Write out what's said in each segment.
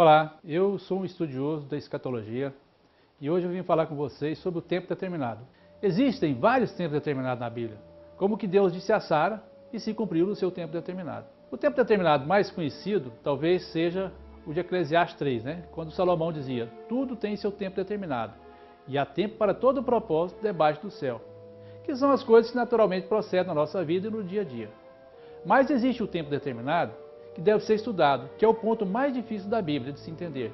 Olá, eu sou um estudioso da escatologia e hoje eu vim falar com vocês sobre o tempo determinado. Existem vários tempos determinados na Bíblia, como o que Deus disse a Sara e se cumpriu no seu tempo determinado. O tempo determinado mais conhecido talvez seja o de Eclesiastes 3, quando Salomão dizia: tudo tem seu tempo determinado e há tempo para todo o propósito debaixo do céu, que são as coisas que naturalmente procedem na nossa vida e no dia a dia. Mas existe o tempo determinado que deve ser estudado, que é o ponto mais difícil da Bíblia de se entender,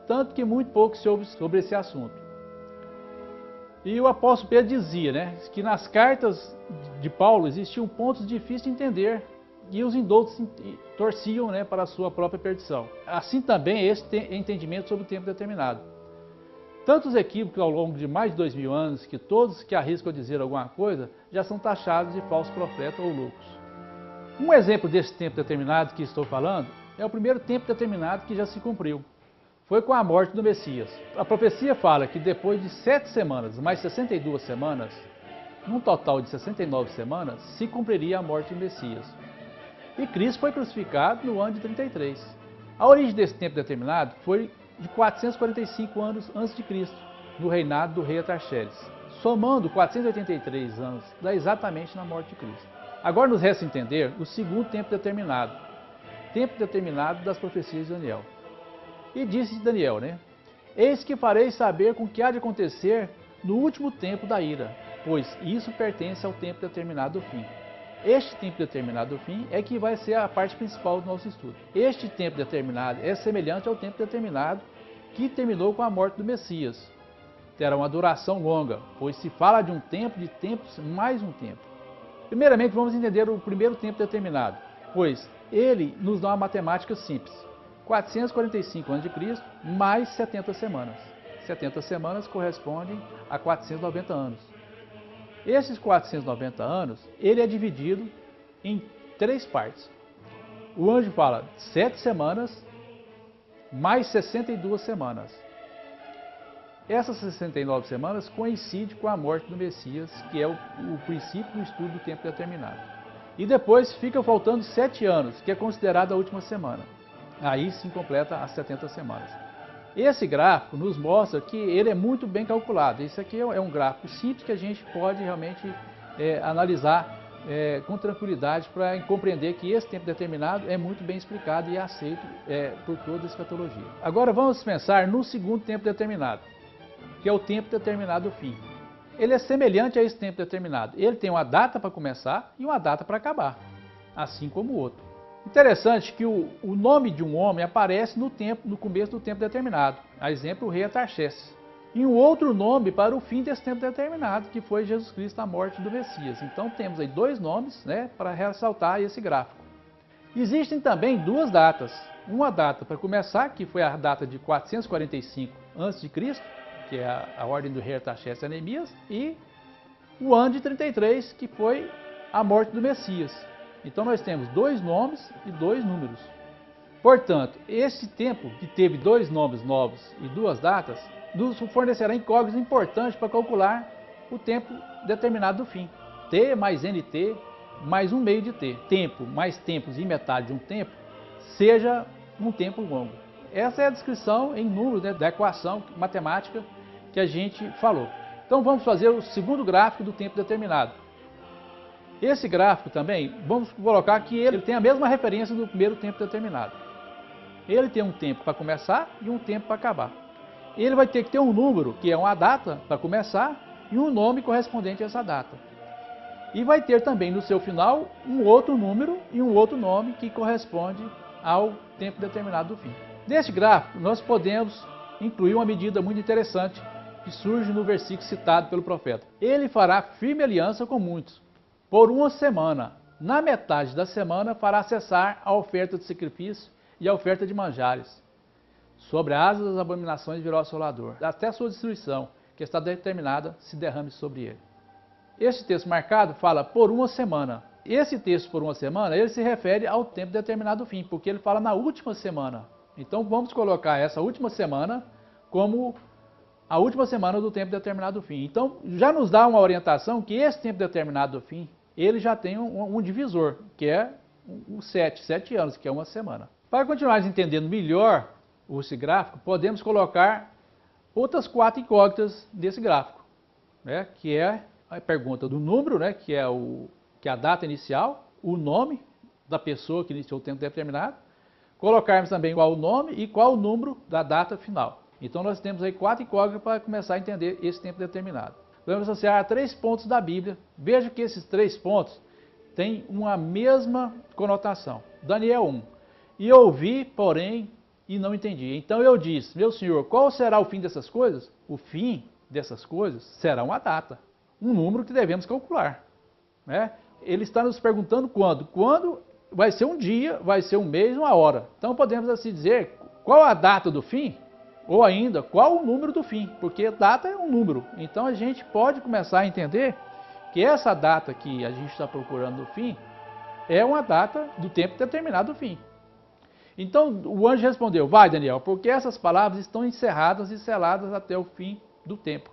tanto que muito pouco se ouve sobre esse assunto. E o apóstolo Pedro dizia que nas cartas de Paulo existiam pontos difíceis de entender e os indoutos torciam para a sua própria perdição. Assim também esse entendimento sobre o tempo determinado. Tantos equívocos ao longo de mais de 2000 anos que todos que arriscam dizer alguma coisa já são taxados de falsos profetas ou loucos. Um exemplo desse tempo determinado que estou falando é o primeiro tempo determinado que já se cumpriu. Foi com a morte do Messias. A profecia fala que depois de 7 semanas, mais 62 semanas, num total de 69 semanas, se cumpriria a morte do Messias. E Cristo foi crucificado no ano de 33. A origem desse tempo determinado foi de 445 anos antes de Cristo, no reinado do rei Artaxerxes. Somando 483 anos, dá exatamente na morte de Cristo. Agora nos resta entender o segundo tempo determinado das profecias de Daniel. E disse Daniel, eis que farei saber com que há de acontecer no último tempo da ira, pois isso pertence ao tempo determinado do fim. Este tempo determinado do fim é que vai ser a parte principal do nosso estudo. Este tempo determinado é semelhante ao tempo determinado que terminou com a morte do Messias. Terá uma duração longa, pois se fala de um tempo, de tempos, mais um tempo. Primeiramente, vamos entender o primeiro tempo determinado, pois ele nos dá uma matemática simples. 445 a.C. mais 70 semanas. 70 semanas correspondem a 490 anos. Esses 490 anos, ele é dividido em 3 partes. O anjo fala 7 semanas mais 62 semanas. Essas 69 semanas coincidem com a morte do Messias, que é o princípio do estudo do tempo determinado. E depois fica faltando 7 anos, que é considerada a última semana. Aí sim completa as 70 semanas. Esse gráfico nos mostra que ele é muito bem calculado. Esse aqui é um gráfico simples que a gente pode realmente analisar com tranquilidade para compreender que esse tempo determinado é muito bem explicado e aceito por toda a escatologia. Agora vamos pensar no segundo tempo determinado, que é o tempo determinado do fim. Ele é semelhante a esse tempo determinado. Ele tem uma data para começar e uma data para acabar, assim como o outro. Interessante que o nome de um homem aparece no começo do tempo determinado. A exemplo, o rei Artaxerxes. E um outro nome para o fim desse tempo determinado, que foi Jesus Cristo, a morte do Messias. Então temos aí 2 nomes para ressaltar esse gráfico. Existem também 2 datas. Uma data para começar, que foi a data de 445 a.C., que é a ordem do rei Artaxerxes a Neemias, e o ano de 33, que foi a morte do Messias. Então nós temos 2 nomes e 2 números. Portanto, esse tempo que teve 2 nomes novos e 2 datas, nos fornecerá incógnitas importantes para calcular o tempo determinado do fim. T mais NT mais um meio de T. Tempo mais tempos e metade de um tempo, seja um tempo longo. Essa é a descrição em números da equação matemática que a gente falou. Então vamos fazer o segundo gráfico do tempo determinado. Esse gráfico também, vamos colocar que ele tem a mesma referência do primeiro tempo determinado. Ele tem um tempo para começar e um tempo para acabar. Ele vai ter que ter um número, que é uma data para começar, e um nome correspondente a essa data. E vai ter também no seu final um outro número e um outro nome que corresponde ao tempo determinado do fim. Neste gráfico, nós podemos incluir uma medida muito interessante que surge no versículo citado pelo profeta. Ele fará firme aliança com muitos, por uma semana. Na metade da semana fará cessar a oferta de sacrifício e a oferta de manjares. Sobre a asa das abominações virá o assolador, até a sua destruição, que está determinada, se derrame sobre ele. Este texto marcado fala por uma semana. Esse texto por uma semana, ele se refere ao tempo determinado do fim, porque ele fala na última semana. Então vamos colocar essa última semana como a última semana do tempo determinado do fim. Então já nos dá uma orientação que esse tempo determinado do fim, ele já tem um divisor, que é os 7 anos, que é uma semana. Para continuar entendendo melhor esse gráfico, podemos colocar outras 4 incógnitas desse gráfico, né? Que é a pergunta do número, né? Que é a data inicial, o nome da pessoa que iniciou o tempo determinado, colocarmos também qual o nome e qual o número da data final. Então nós temos aí 4 incógnitas para começar a entender esse tempo determinado. Vamos associar a 3 pontos da Bíblia. Veja que esses 3 pontos têm uma mesma conotação. Daniel 1. E ouvi, porém, e não entendi. Então eu disse, meu Senhor, qual será o fim dessas coisas? O fim dessas coisas será uma data, um número que devemos calcular, né? Ele está nos perguntando quando. Quando vai ser um dia, vai ser um mês, uma hora. Então podemos assim dizer, qual a data do fim? Ou ainda, qual o número do fim? Porque data é um número. Então a gente pode começar a entender que essa data que a gente está procurando no fim é uma data do tempo determinado do fim. Então o anjo respondeu, vai Daniel, porque essas palavras estão encerradas e seladas até o fim do tempo.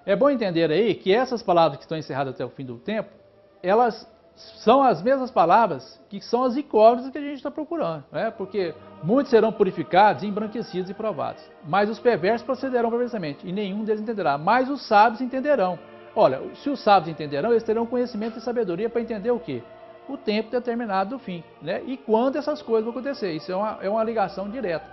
É bom entender aí que essas palavras que estão encerradas até o fim do tempo, elas são as mesmas palavras que são as incógnitas que a gente está procurando, né? Porque muitos serão purificados, embranquecidos e provados, mas os perversos procederão perversamente, e nenhum deles entenderá, mas os sábios entenderão. Olha, se os sábios entenderão, eles terão conhecimento e sabedoria para entender o quê? O tempo determinado do fim, né? E quando essas coisas vão acontecer. Isso é uma ligação direta.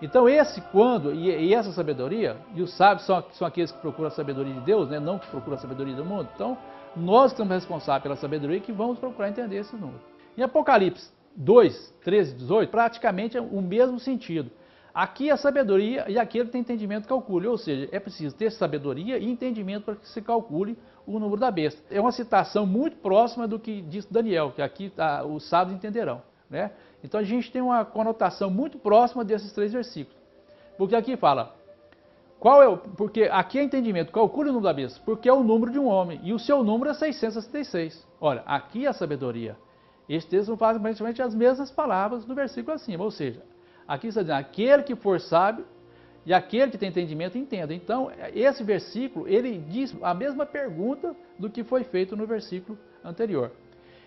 Então esse quando e essa sabedoria, e os sábios são aqueles que procuram a sabedoria de Deus, né? Não que procuram a sabedoria do mundo. Então nós estamos responsáveis pela sabedoria que vamos procurar entender esses números. Em Apocalipse 2, 13 e 18, praticamente é o mesmo sentido. Aqui a sabedoria e aquele que tem entendimento calcule, ou seja, é preciso ter sabedoria e entendimento para que se calcule o número da besta. É uma citação muito próxima do que diz Daniel, que aqui os sábios entenderão, né? Então a gente tem uma conotação muito próxima desses 3 versículos. Porque aqui fala, porque aqui é entendimento, calcule o número da besta, porque é o número de um homem, e o seu número é 666. Olha, aqui é a sabedoria. Esse texto faz praticamente as mesmas palavras do versículo acima, ou seja, aqui está dizendo, aquele que for sábio e aquele que tem entendimento entenda. Então, esse versículo, ele diz a mesma pergunta do que foi feito no versículo anterior.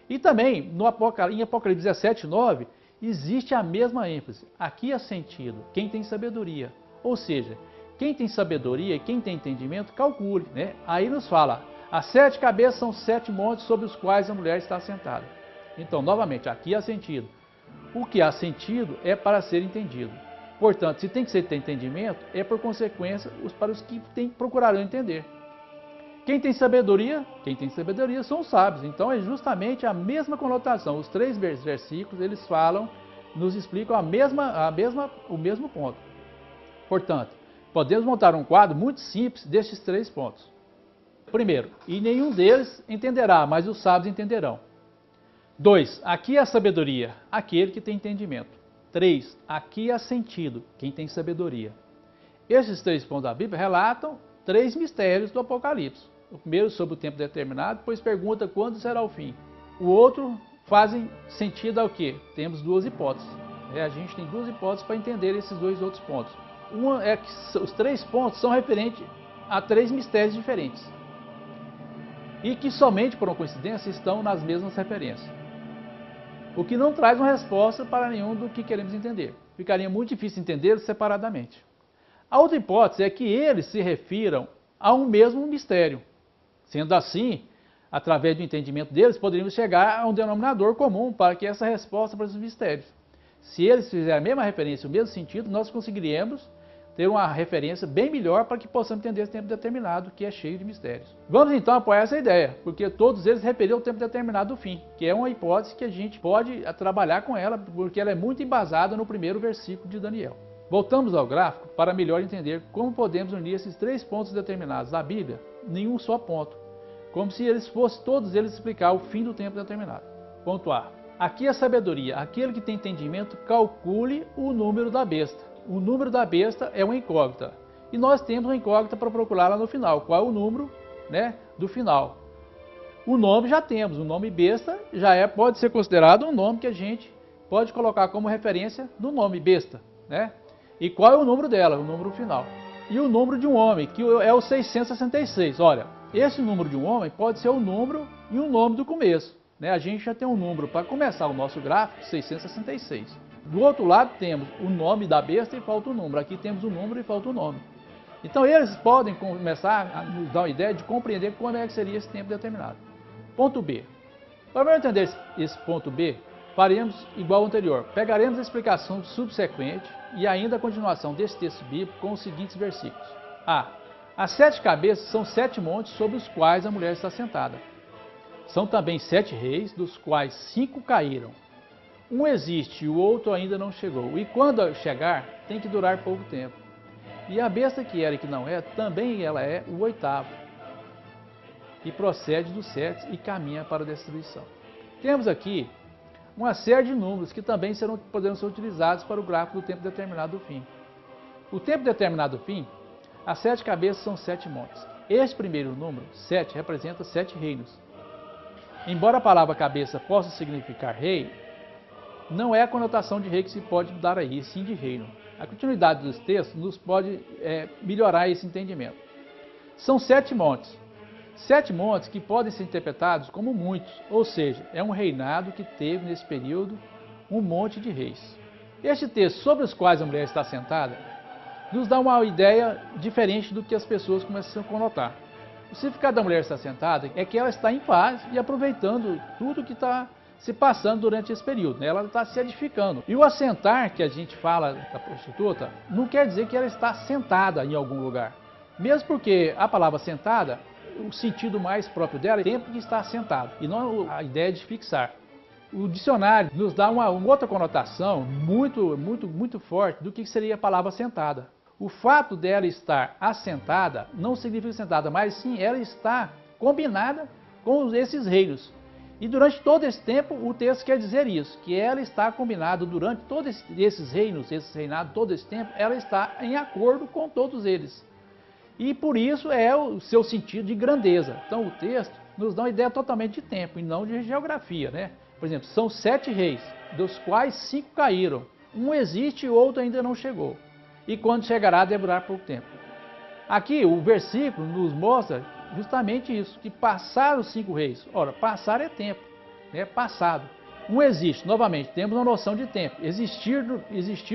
E também, em Apocalipse 17, 9, existe a mesma ênfase. Aqui é sentido, quem tem sabedoria. Ou seja, quem tem sabedoria e quem tem entendimento, calcule, né? Aí nos fala, as 7 cabeças são 7 montes sobre os quais a mulher está sentada. Então, novamente, aqui há sentido. O que há sentido é para ser entendido. Portanto, se tem que ser ter entendimento, é por consequência para os que procurarão entender. Quem tem sabedoria são os sábios. Então é justamente a mesma conotação. Os 3 versículos, eles falam, nos explicam o mesmo ponto. Portanto, podemos montar um quadro muito simples destes 3 pontos. Primeiro, e nenhum deles entenderá, mas os sábios entenderão. 2. Aqui é a sabedoria, aquele que tem entendimento. 3. Aqui é sentido, quem tem sabedoria. Esses 3 pontos da Bíblia relatam 3 mistérios do Apocalipse. O primeiro sobre o tempo determinado, depois pergunta quando será o fim. O outro fazem sentido ao quê? Temos 2 hipóteses. A gente tem 2 hipóteses para entender esses 2 outros pontos. Uma é que os 3 pontos são referentes a 3 mistérios diferentes. E que somente por uma coincidência estão nas mesmas referências. O que não traz uma resposta para nenhum do que queremos entender. Ficaria muito difícil entender separadamente. A outra hipótese é que eles se refiram a um mesmo mistério. Sendo assim, através do entendimento deles, poderíamos chegar a um denominador comum para que essa resposta para esses mistérios. Se eles fizerem a mesma referência, o mesmo sentido, nós conseguiríamos ter uma referência bem melhor para que possamos entender esse tempo determinado, que é cheio de mistérios. Vamos então apoiar essa ideia, porque todos eles referiram o tempo determinado do fim, que é uma hipótese que a gente pode trabalhar com ela, porque ela é muito embasada no primeiro versículo de Daniel. Voltamos ao gráfico para melhor entender como podemos unir esses 3 pontos determinados da Bíblia em um só ponto, como se eles fossem todos eles explicar o fim do tempo determinado. Ponto A. Aqui é a sabedoria, aquele que tem entendimento, calcule o número da besta. O número da besta é uma incógnita. E nós temos uma incógnita para procurar lá no final. Qual é o número, né, do final? O nome já temos. O nome besta pode ser considerado um nome que a gente pode colocar como referência no nome besta, né? E qual é o número dela? O número final. E o número de um homem, que é o 666. Olha, esse número de um homem pode ser o número e o nome do começo, né? A gente já tem um número para começar o nosso gráfico, 666. Do outro lado temos o nome da besta e falta o número. Aqui temos o número e falta o nome. Então eles podem começar a nos dar uma ideia de compreender quando é que seria esse tempo determinado. Ponto B. Para entender esse ponto B, faremos igual ao anterior. Pegaremos a explicação subsequente e ainda a continuação desse texto bíblico com os seguintes versículos. A. As 7 cabeças são 7 montes sobre os quais a mulher está sentada. São também 7 reis, dos quais 5 caíram. Um existe e o outro ainda não chegou. E quando chegar, tem que durar pouco tempo. E a besta que era e que não é, também ela é o 8º. E procede dos 7 e caminha para a destruição. Temos aqui uma série de números que também poderão ser utilizados para o gráfico do tempo determinado do fim. O tempo determinado do fim, as 7 cabeças são 7 montes. Este primeiro número, 7, representa 7 reinos. Embora a palavra cabeça possa significar rei, não é a conotação de rei que se pode dar aí, sim de reino. A continuidade dos textos nos pode melhorar esse entendimento. São 7 montes. 7 montes que podem ser interpretados como muitos, ou seja, é um reinado que teve nesse período um monte de reis. Este texto sobre os quais a mulher está sentada nos dá uma ideia diferente do que as pessoas começam a conotar. O significado da mulher estar sentada é que ela está em paz e aproveitando tudo que está se passando durante esse período, né? Ela está se edificando. E o assentar que a gente fala da prostituta não quer dizer que ela está sentada em algum lugar. Mesmo porque a palavra sentada, o sentido mais próprio dela é o tempo que está sentado, e não a ideia de fixar. O dicionário nos dá uma outra conotação muito forte do que seria a palavra sentada. O fato dela estar assentada não significa sentada, mas sim ela está combinada com esses reinos. E durante todo esse tempo, o texto quer dizer isso, que ela está combinada durante todos esses reinos, esse reinado, todo esse tempo, ela está em acordo com todos eles. E por isso é o seu sentido de grandeza. Então o texto nos dá uma ideia totalmente de tempo e não de geografia, né? Por exemplo, são 7 reis, dos quais 5 caíram. Um existe e o outro ainda não chegou. E quando chegará, deve durar pouco tempo. Aqui o versículo nos mostra justamente isso, que passaram os 5 reis. Ora, passar é tempo, é passado. Um existe, novamente, temos uma noção de tempo, existir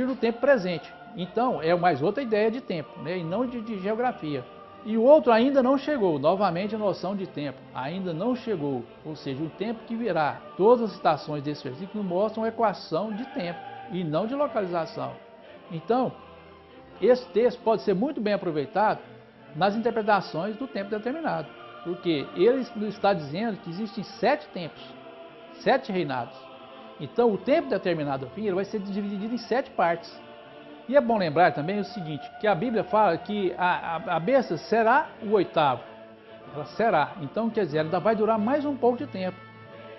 no tempo presente. Então, é mais outra ideia de tempo, né? E não de geografia. E o outro ainda não chegou, novamente a noção de tempo, ainda não chegou, ou seja, o tempo que virá. Todas as citações desse versículo mostram uma equação de tempo e não de localização. Então, esse texto pode ser muito bem aproveitado nas interpretações do tempo determinado, porque ele está dizendo que existem 7 tempos, 7 reinados. Então, o tempo determinado ao fim ele vai ser dividido em 7 partes. E é bom lembrar também o seguinte, que a Bíblia fala que a besta será o 8º, ela será, então quer dizer, ela ainda vai durar mais um pouco de tempo.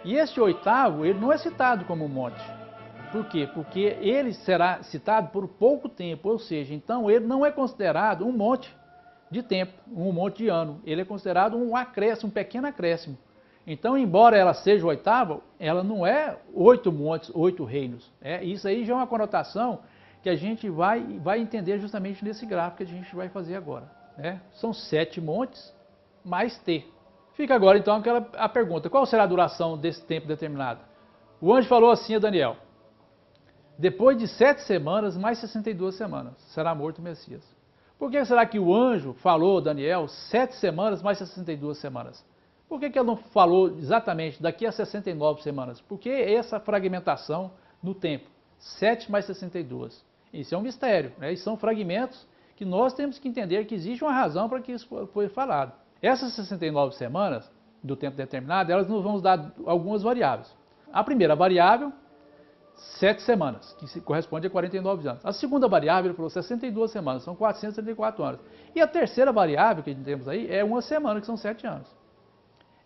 E esse 8º, ele não é citado como um monte. Por quê? Porque ele será citado por pouco tempo, ou seja, então ele não é considerado um monte de tempo, um monte de ano. Ele é considerado um acréscimo, um pequeno acréscimo. Então, embora ela seja o 8º, ela não é 8 montes, 8 reinos. Isso aí já é uma conotação que a gente vai entender justamente nesse gráfico que a gente vai fazer agora. São 7 montes mais T. Fica agora então a pergunta, qual será a duração desse tempo determinado? O anjo falou assim a Daniel: depois de 7 semanas, mais 62 semanas, será morto o Messias. Por que será que o anjo falou a Daniel 7 semanas mais 62 semanas? Por que ele não falou exatamente daqui a 69 semanas? Por que essa fragmentação no tempo? 7 mais 62. Isso é um mistério, né? E são fragmentos que nós temos que entender que existe uma razão para que isso foi falado. Essas 69 semanas do tempo determinado, elas nos vão dar algumas variáveis. A primeira variável, 7 semanas, que corresponde a 49 anos. A segunda variável, ele falou 62 semanas, são 434 anos. E a terceira variável que temos aí é 1 semana, que são 7 anos.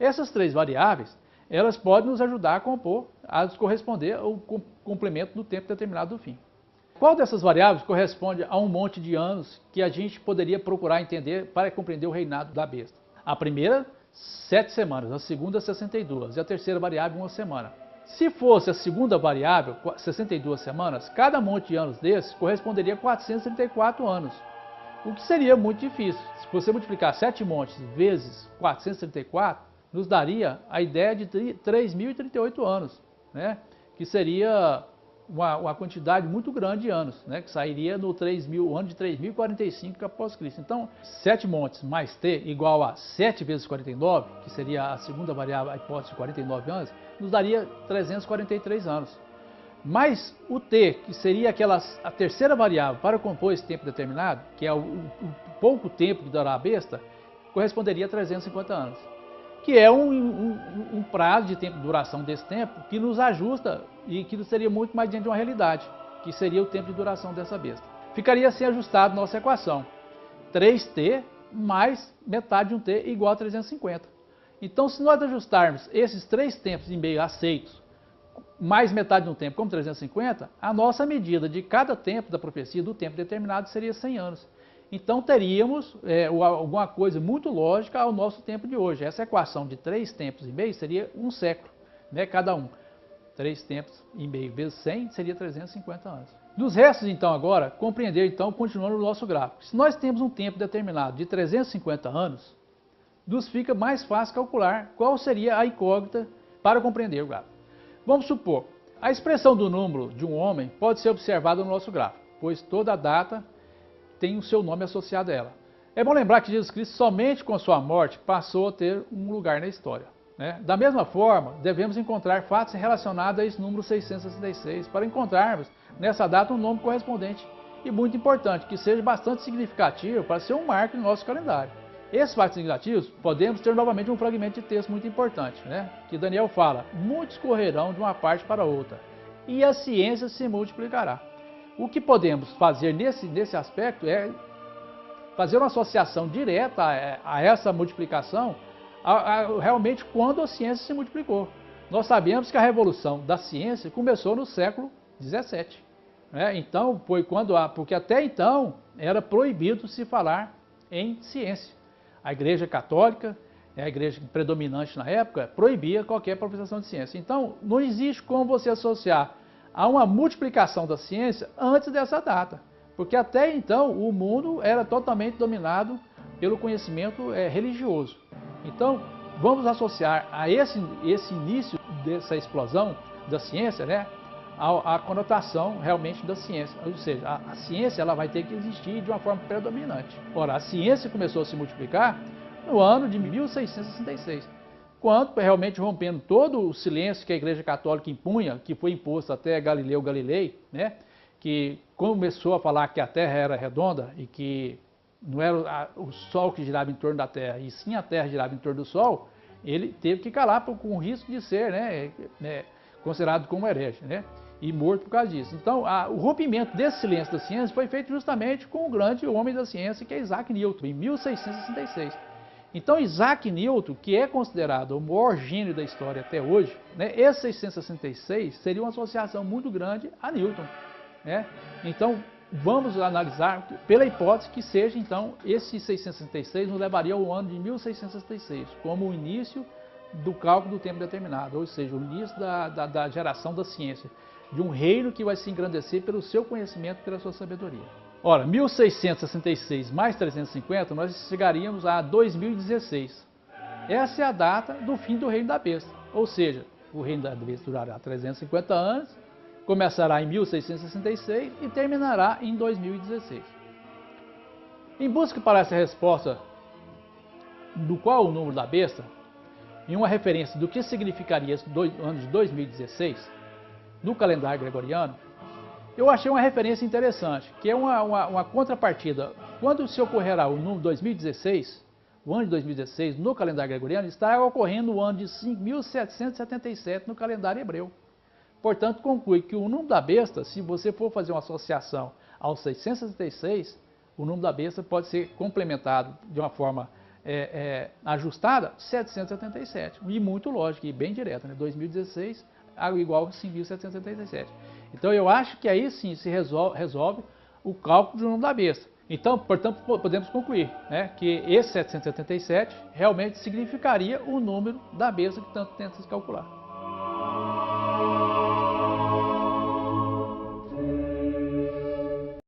Essas 3 variáveis, elas podem nos ajudar a compor, a corresponder ao complemento do tempo determinado do fim. Qual dessas variáveis corresponde a um monte de anos que a gente poderia procurar entender para compreender o reinado da besta? A primeira, 7 semanas, a segunda, 62, e a terceira variável, 1 semana. Se fosse a segunda variável, 62 semanas, cada monte de anos desses corresponderia a 434 anos, o que seria muito difícil. Se você multiplicar 7 montes vezes 434, nos daria a ideia de 3.038 anos, né? Que seria uma quantidade muito grande de anos, né, que sairia no ano de 3045 após Cristo. Então, 7 montes mais t igual a 7 vezes 49, que seria a segunda variável, a hipótese de 49 anos, nos daria 343 anos. Mas o t, que seria a terceira variável para compor esse tempo determinado, que é o pouco tempo que dará a besta, corresponderia a 350 anos, que é um prazo de tempo, duração desse tempo, que nos ajusta e que seria muito mais diante de uma realidade, que seria o tempo de duração dessa besta. Ficaria assim ajustado nossa equação, 3t mais metade de um t igual a 350. Então, se nós ajustarmos esses 3 tempos e meio aceitos, mais metade de um tempo como 350, a nossa medida de cada tempo da profecia, do tempo determinado, seria 100 anos. Então teríamos alguma coisa muito lógica ao nosso tempo de hoje. Essa equação de 3 tempos e meio seria um século, né, cada um. 3 tempos e meio vezes 100 seria 350 anos. Nos restos, então, agora, compreender, então, continuando o nosso gráfico. Se nós temos um tempo determinado de 350 anos, nos fica mais fácil calcular qual seria a incógnita para compreender o gráfico. Vamos supor, a expressão do número de um homem pode ser observada no nosso gráfico, pois toda data tem o seu nome associado a ela. É bom lembrar que Jesus Cristo, somente com sua morte, passou a ter um lugar na história, né? Da mesma forma, devemos encontrar fatos relacionados a esse número 666, para encontrarmos nessa data um nome correspondente e muito importante, que seja bastante significativo para ser um marco no nosso calendário. Esses fatos significativos, podemos ter novamente um fragmento de texto muito importante, né? Que Daniel fala: muitos correrão de uma parte para outra, e a ciência se multiplicará. O que podemos fazer nesse aspecto é fazer uma associação direta a essa multiplicação realmente quando a ciência se multiplicou. Nós sabemos que a revolução da ciência começou no século XVII. Né? Então, foi porque até então era proibido se falar em ciência. A Igreja Católica, a igreja predominante na época, proibia qualquer professação de ciência. Então, não existe como você associar a uma multiplicação da ciência antes dessa data, porque até então o mundo era totalmente dominado pelo conhecimento religioso. Então, vamos associar a esse início dessa explosão da ciência, né, a conotação realmente da ciência, ou seja, a ciência ela vai ter que existir de uma forma predominante. Ora, a ciência começou a se multiplicar no ano de 1666, quando realmente rompendo todo o silêncio que a Igreja Católica impunha, que foi imposto até Galileu Galilei, né, que começou a falar que a Terra era redonda e que não era o Sol que girava em torno da Terra, e sim a Terra girava em torno do Sol, ele teve que calar com o risco de ser considerado como herege, né, e morto por causa disso. Então, o rompimento desse silêncio da ciência foi feito justamente com o grande homem da ciência, que é Isaac Newton, em 1666. Então, Isaac Newton, que é considerado o maior gênio da história até hoje, né, esse 666 seria uma associação muito grande a Newton, né? Então, vamos analisar pela hipótese que seja, então, esse 666 nos levaria ao ano de 1666, como o início do cálculo do tempo determinado, ou seja, o início da geração da ciência, de um reino que vai se engrandecer pelo seu conhecimento e pela sua sabedoria. Ora, 1666 mais 350, nós chegaríamos a 2016. Essa é a data do fim do reino da besta, ou seja, o reino da besta durará 350 anos, começará em 1666 e terminará em 2016. Em busca para essa resposta do qual o número da besta, em uma referência do que significaria esse ano de 2016, no calendário gregoriano, eu achei uma referência interessante, que é uma contrapartida. Quando se ocorrerá o número 2016, o ano de 2016, no calendário gregoriano, está ocorrendo o ano de 5.777 no calendário hebreu. Portanto, conclui que o número da besta, se você for fazer uma associação aos 666, o número da besta pode ser complementado de uma forma ajustada, 777. E muito lógico e bem direta, né? 2016 igual a 5.777. Então, eu acho que aí sim se resolve o cálculo do número da besta. Então, portanto, podemos concluir, né, que esse 777 realmente significaria o número da besta que tanto tenta se calcular.